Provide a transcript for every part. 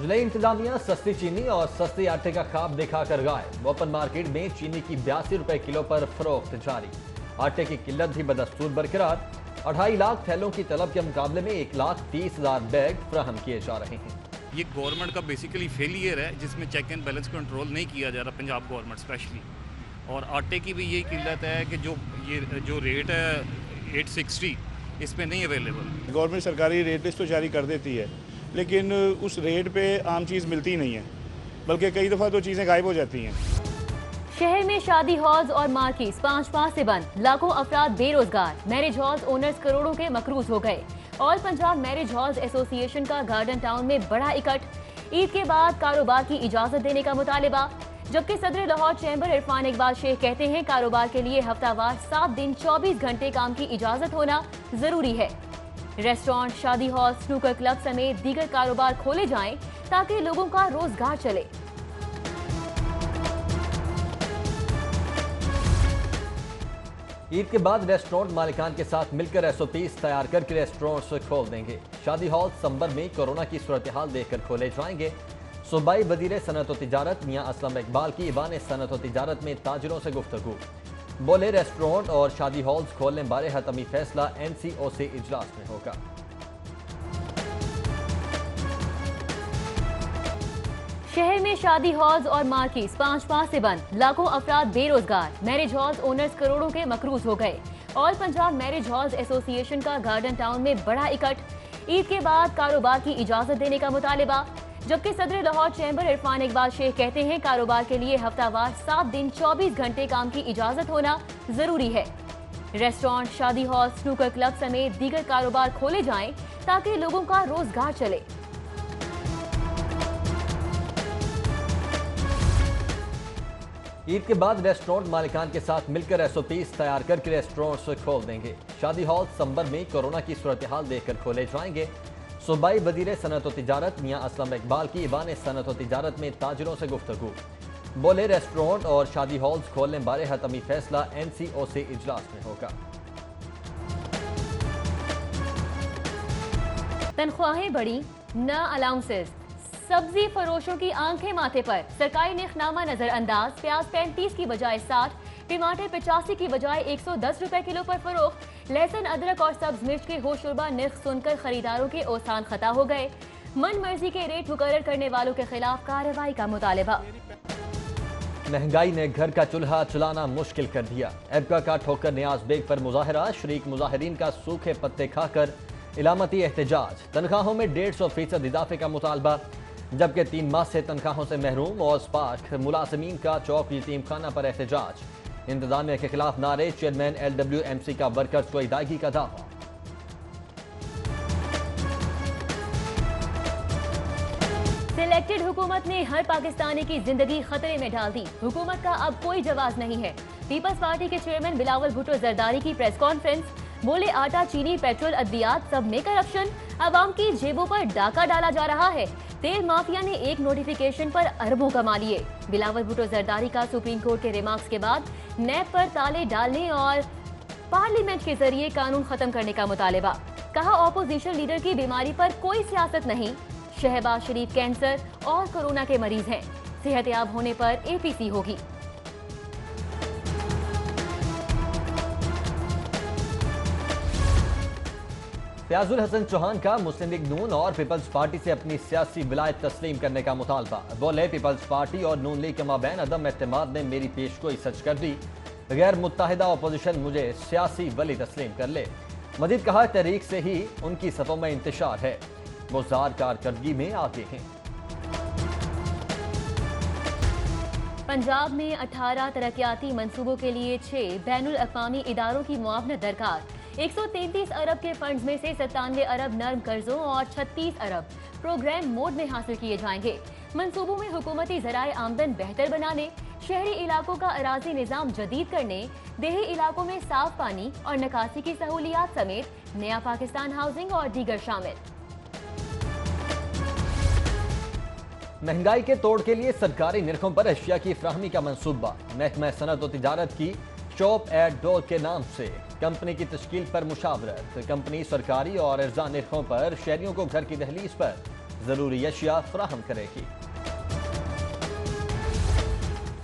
ضلع انتظامیہ سستی چینی اور سستے آٹے کا خواب دکھا کر غائب۔ اوپن مارکیٹ میں چینی کی 82 روپے کلو پر فروخت جاری۔ آٹے کی قلت بھی بدستور برقرار۔ 2.5 لاکھ تھیلوں کی طلب کے مقابلے میں 1,30,000 بیگ فراہم کیے جا رہے ہیں۔ یہ گورنمنٹ کا بیسیکلی فیلئر ہے جس میں چیک اینڈ بیلنس کنٹرول نہیں کیا جا رہا پنجاب گورنمنٹ اسپیشلی، اور آٹے کی بھی یہی قلت ہے کہ جو ریٹ ہے 860 اس پہ نہیں اویلیبل۔ گورنمنٹ سرکاری ریٹ لسٹ تو جاری کر دیتی ہے لیکن اس ریٹ پہ عام چیز ملتی نہیں ہے، بلکہ کئی دفعہ تو چیزیں غائب ہو جاتی ہیں۔ شہر میں شادی ہالز اور مارکیٹس 5 سے بند، لاکھوں افراد بے روزگار۔ میرج ہالز اونرز کروڑوں کے مقروض ہو گئے۔ آل پنجاب میرج ہالز ایسوسی ایشن کا گارڈن ٹاؤن میں بڑا اکٹھ، عید کے بعد کاروبار کی اجازت دینے کا مطالبہ، جبکہ صدر لاہور چیمبر عرفان اقبال شیخ کہتے ہیں کاروبار کے لیے ہفتہ وار 7 دن 24 گھنٹے کام کی اجازت ہونا ضروری ہے۔ ریسٹورانٹ، شادی ہال، سنوکر کلب سمیت دیگر کاروبار کھولے جائیں تاکہ لوگوں کا روزگار چلے۔ عید کے بعد ریسٹورانٹ مالکان کے ساتھ مل کر SOPs تیار کر کے ریسٹورانٹس کھول دیں گے۔ شادی ہال دسمبر میں کورونا کی صورتحال دیکھ کر کھولے جائیں گے۔ صوبائی وزیر صنعت و تجارت میاں اسلم اقبال کی ایوان صنعت و تجارت میں تاجروں سے گفتگو، بولے ریسٹورانٹ اور شادی ہالز کھولنے بارے حتمی فیصلہ NCOC اجلاس میں ہوگا۔ شہر میں شادی ہالز اور مارکیٹس 5 سے بند، لاکھوں افراد بے روزگار۔ میرج ہالز اونرز کروڑوں کے مقروض ہو گئے۔ آل پنجاب میرج ہالز ایسوسی ایشن کا گارڈن ٹاؤن میں بڑا اکٹھ، عید کے بعد کاروبار کی اجازت دینے کا مطالبہ، جبکہ صدر لاہور چیمبر عرفان اقبال شیخ کہتے ہیں کاروبار کے لیے ہفتہ وار 7 دن 24 گھنٹے کام کی اجازت ہونا ضروری ہے۔ ریسٹورانٹ، شادی ہال، سنوکر کلب سمیت دیگر کاروبار کھولے جائیں تاکہ لوگوں کا روزگار چلے۔ عید کے بعد ریسٹورانٹ مالکان کے ساتھ مل کر SOPs تیار کر کے ریسٹورانٹس کھول دیں گے۔ شادی ہال دسمبر میں کورونا کی صورتحال دیکھ کر کھولے جائیں گے۔ صوبائی وزیر صنعت و تجارت میاں اسلم اقبال کی ایوان صنعت و تجارت میں تاجروں سے گفتگو، بولے ریسٹورانٹ اور شادی ہالز کھولنے بارے حتمی فیصلہ NCOC اجلاس میں ہوگا۔ تنخواہیں بڑھی، نہ الاؤنسز، سبزی فروشوں کی آنکھیں ماتھے پر، سرکاری نرخنامہ نظر انداز، پیاز 35 کی بجائے 60، ٹماٹر 85 کی بجائے 110 روپے کلو پر فروخت۔ لہسن، ادرک اور سبز مرچ کے ہوش ربا نرخ سن کر خریداروں کے اوسان خطا ہو گئے۔ من مرضی کے ریٹ مقرر کرنے والوں کے خلاف کارروائی کا مطالبہ۔ مہنگائی نے گھر کا چولہا چلانا مشکل کر دیا۔ ایبکا کا ٹھوکر نیاز بیگ پر مظاہرہ، شریک مظاہرین کا سوکھے پتے کھا کر علامتی احتجاج، تنخواہوں میں 150% اضافے کا مطالبہ، جبکہ 3 ماہ سے تنخواہوں سے محروم اوسپاک ملازمین کا چوک یتیم خانہ پر احتجاج، انتظامیہ کے خلاف نعرے، چیئرمین LWMC کا ورکرز کو ادائیگی کا دعویٰ۔ سلیکٹڈ حکومت نے ہر پاکستانی کی زندگی خطرے میں ڈال دی، حکومت کا اب کوئی جواز نہیں ہے۔ پیپلز پارٹی کے چیئرمین بلاول بھٹو زرداری کی پریس کانفرنس، بولے آٹا، چینی، پیٹرول، ادویات سب میں کرپشن، عوام کی جیبوں پر ڈاکہ ڈالا جا رہا ہے۔ تیل مافیا نے ایک نوٹیفیکیشن پر اربوں کما لیے۔ بلاول بھٹو زرداری کا سپریم کورٹ کے ریمارکس کے بعد نیب پر تالے ڈالنے اور پارلیمنٹ کے ذریعے قانون ختم کرنے کا مطالبہ، کہا اپوزیشن لیڈر کی بیماری پر کوئی سیاست نہیں، شہباز شریف کینسر اور کورونا کے مریض ہیں، صحت یاب ہونے پر APC ہوگی۔ فیاض الحسن چوہان کا مسلم لیگ نون اور پیپلز پارٹی سے اپنی سیاسی ولایت تسلیم کرنے کا مطالبہ، بولے پیپلز پارٹی اور نون لیگ کے مابین عدم اعتماد نے میری پیشگوئی سچ کر دی، غیر متحدہ اپوزیشن مجھے سیاسی ولی تسلیم کر لے۔ مزید کہا تحریک سے ہی ان کی صفوں میں انتشار ہے، وہ زار کارکردگی میں آگے ہیں۔ پنجاب میں 18 ترقیاتی منصوبوں کے لیے 6 بین الاقوامی اداروں کی معاونت درکار، 133 ارب کے فنڈز میں سے 97 ارب نرم قرضوں اور 36 ارب پروگرام موڈ میں حاصل کیے جائیں گے۔ منصوبوں میں حکومتی ذرائع آمدن بہتر بنانے، شہری علاقوں کا اراضی نظام جدید کرنے، دیہی علاقوں میں صاف پانی اور نکاسی کی سہولیات سمیت نیا پاکستان ہاؤسنگ اور دیگر شامل۔ مہنگائی کے توڑ کے لیے سرکاری نرخوں پر اشیاء کی فراہمی کا منصوبہ، محکمہ صنعت و تجارت کی شاپ ایٹ ڈور کے نام سے کمپنی کی تشکیل پر مشاورت، کمپنی سرکاری اور ارزاں نرخوں پر شہریوں کو گھر کی دہلیز پر ضروری اشیاء فراہم کرے گی۔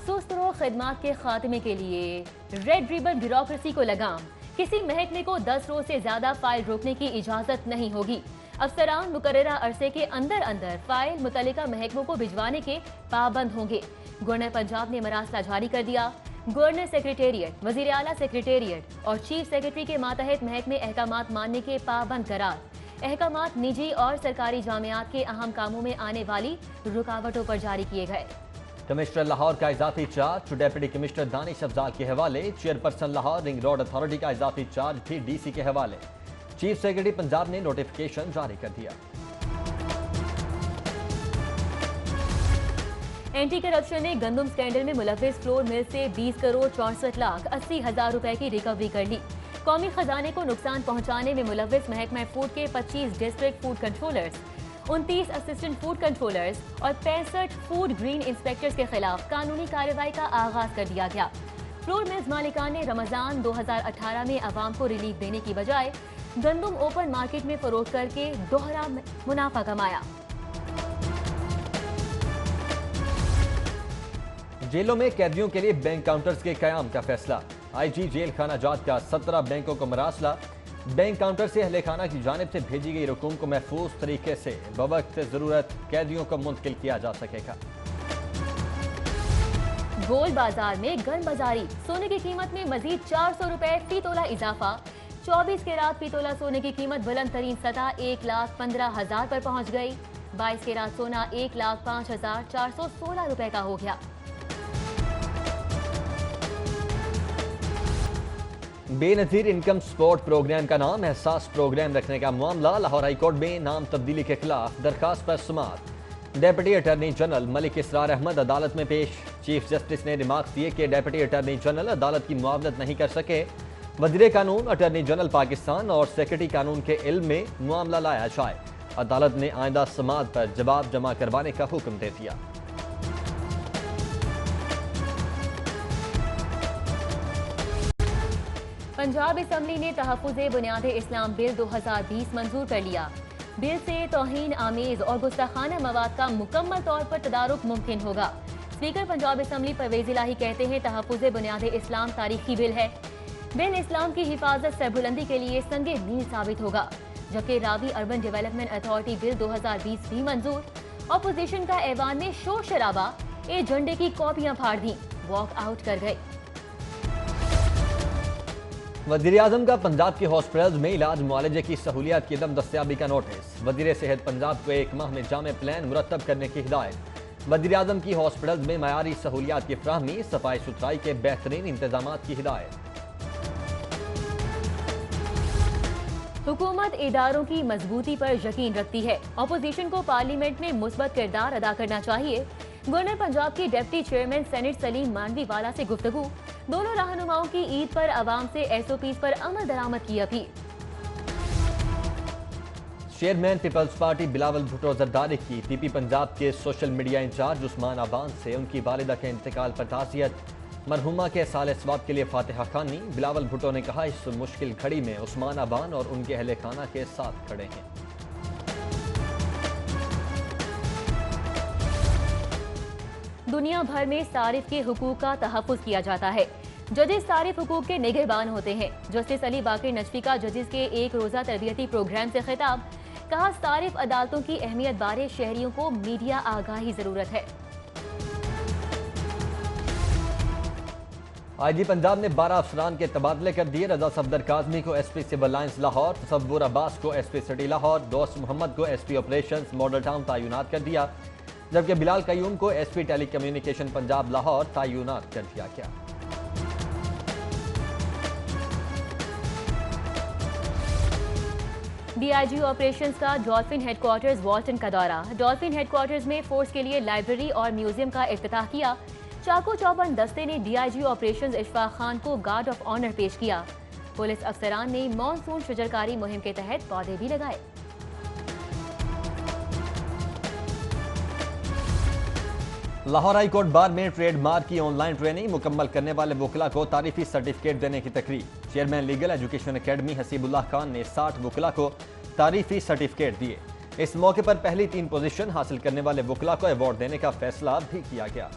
سست رو خدمات کے خاتمے کے لیے ریڈ ریبن بیوروکریسی کو لگام، کسی محکمے کو 10 روز سے زیادہ فائل روکنے کی اجازت نہیں ہوگی۔ افسران مقررہ عرصے کے اندر فائل متعلقہ محکموں کو بھجوانے کے پابند ہوں گے۔ گورنر پنجاب نے مراسلہ جاری کر دیا۔ گورنر سیکریٹریٹ، وزیر اعلیٰ سیکریٹریٹ اور چیف سیکریٹری کے ماتحت محکمے احکامات ماننے کے پابند قرار۔ احکامات نجی اور سرکاری جامعات کے اہم کاموں میں آنے والی رکاوٹوں پر جاری کیے گئے۔ کمشنر لاہور کا اضافی چارج ڈیپٹی کمشنر دانش افضال کے حوالے، chairperson Lahore ring road authority کا اضافی چارج بھی ڈی سی کے حوالے۔ چیف سیکریٹری پنجاب نے نوٹیفیکیشن جاری کر دیا۔ اینٹی کرپشن نے گندم سکینڈل میں ملوث فلور مل سے 20 کروڑ 64 لاکھ 80 ہزار روپے کی ریکوری کر لی۔ قومی خزانے کو نقصان پہنچانے میں ملوث محکمہ فوڈ کے 25 district food controllers, 29 assistant food controllers اور 65 فوڈ گرین انسپیکٹرز کے خلاف قانونی کارروائی کا آغاز کر دیا گیا۔ فلور ملز مالکان نے رمضان 2018 میں عوام کو ریلیف دینے کی بجائے گندم اوپن مارکیٹ میں فروخت کر کے دوہرا منافع کمایا۔ جیلوں میں قیدیوں کے لیے بینک کاؤنٹرز کے قیام کا فیصلہ۔ آئی جی جیل خانہ جات کا 17 بینکوں کو مراسلہ۔ بینک کاؤنٹر سے اہل خانہ کی جانب سے بھیجی گئی رقوم کو محفوظ طریقے سے بوقت ضرورت قیدیوں کو منتقل کیا جا سکے گا۔ گولڈ بازار میں گن بازاری، سونے کی قیمت میں مزید 400 روپے فی تولہ اضافہ۔ 24 کیرات فی تولہ سونے کی قیمت بلند ترین سطح 1,15,000 پر پہنچ گئی۔ 22 کیرات سونا 1,05,416 روپے کا ہو گیا۔ بے نظیر انکم سپورٹ پروگرام کا نام احساس پروگرام رکھنے کا معاملہ، لاہور ہائی کورٹ میں نام تبدیلی کے خلاف درخواست پر سماعت۔ ڈیپٹی اٹارنی جنرل ملک اسرار احمد عدالت میں پیش۔ چیف جسٹس نے ریمارکس دیے کہ ڈیپٹی اٹارنی جنرل عدالت کی معاونت نہیں کر سکے۔ وزیر قانون، اٹارنی جنرل پاکستان اور سیکرٹری قانون کے علم میں معاملہ لایا جائے۔ عدالت نے آئندہ سماعت پر جواب جمع کروانے کا حکم دے دیا۔ پنجاب اسمبلی نے تحفظ بنیاد اسلام بل 2020 منظور کر لیا۔ بل سے توہین آمیز اور گستاخانہ مواد کا مکمل طور پر تدارک ممکن ہوگا۔ اسپیکر پنجاب اسمبلی پرویز الہی کہتے ہیں تحفظ بنیاد اسلام تاریخی بل ہے۔ بل اسلام کی حفاظت سربلندی کے لیے سنگ میل ثابت ہوگا، جبکہ راوی اربن ڈیولپمنٹ اتھارٹی بل 2020 بھی منظور۔ اپوزیشن کا ایوان میں شور شرابہ، ایجنڈے کی کاپیاں پھاڑ دیں، واک آؤٹ کر گئے۔ وزیراعظم کا پنجاب کے ہاسپٹلز میں علاج معالجے کی سہولیات کی عدم دستیابی کا نوٹس۔ وزیر صحت پنجاب کو 1 ماہ میں جامع پلان مرتب کرنے کی ہدایت۔ وزیراعظم کی ہاسپٹلز میں معیاری سہولیات کی فراہمی، صفائی ستھرائی کے بہترین انتظامات کی ہدایت۔ حکومت اداروں کی مضبوطی پر یقین رکھتی ہے، اپوزیشن کو پارلیمنٹ میں مثبت کردار ادا کرنا چاہیے۔ گورنر پنجاب کی ڈپٹی چیئرمین سینٹ سلیم مانوی والا سے گفتگو، دونوں رہنماؤں کی عید پر عوام سے SOPs پر عمل درآمد کی اپیل۔ Chairman peoples party Bilawal Bhutto Zardari کی پی پی پنجاب کے social media incharge Usman Aban سے ان کی والدہ کے انتقال پر تعزیت۔ مرحومہ کے سال ثواب کے لیے فاتحہ خوانی۔ بلاول بھٹو نے کہا اس مشکل گھڑی میں عثمان آبان اور ان کے اہل خانہ کے ساتھ کھڑے ہیں۔ دنیا بھر میں صارف کے حقوق کا تحفظ کیا جاتا ہے۔ ججز صارف حقوق کے نگہبان ہوتے ہیں۔ جسٹس علی باقر نجفی کا ججز کے 1 روزہ تربیتی پروگرام سے خطاب، کہا صارف عدالتوں کی اہمیت بارے شہریوں کو میڈیا آگاہی ضرورت ہے۔ آئی جی پنجاب نے 12 افسران کے تبادلے کر دیے۔ رضا صفدر کاظمی کو S P civil lines Lahore, تصور عباس کو ایس پی سٹی لاہور، دوست محمد کو S P operations model town تعینات کر دیا، جبکہ بلال قیوم کو ایس پی ٹیلی کمیونیکیشن پنجاب لاہور تعینات کر دیا گیا۔ ڈی آئی جی آپریشنز کا ڈولفن ہیڈ کوارٹرز والٹن کا دورہ۔ ڈولفن ہیڈ کوارٹرز میں فورس کے لیے لائبریری اور میوزیم کا افتتاح کیا۔ چاقو چوبند دستے نے D I G operations Ashfaq Khan کو گارڈ آف آنر پیش کیا۔ پولیس افسران نے مانسون شجرکاری مہم کے تحت پودے بھی لگائے۔ لاہور ہائی کورٹ بار میں ٹریڈ مارک کی آن لائن ٹریننگ مکمل کرنے والے وکلاء کو تعریفی سرٹیفکیٹ دینے کی تقریب۔ Chairman legal education academy Haseeb Ullah Khan نے 60 وکلاء کو تعریفی سرٹیفکیٹ دیے۔ اس موقع پر پہلی 3 پوزیشن حاصل کرنے والے وکلا کو ایوارڈ دینے کا فیصلہ بھی کیا گیا۔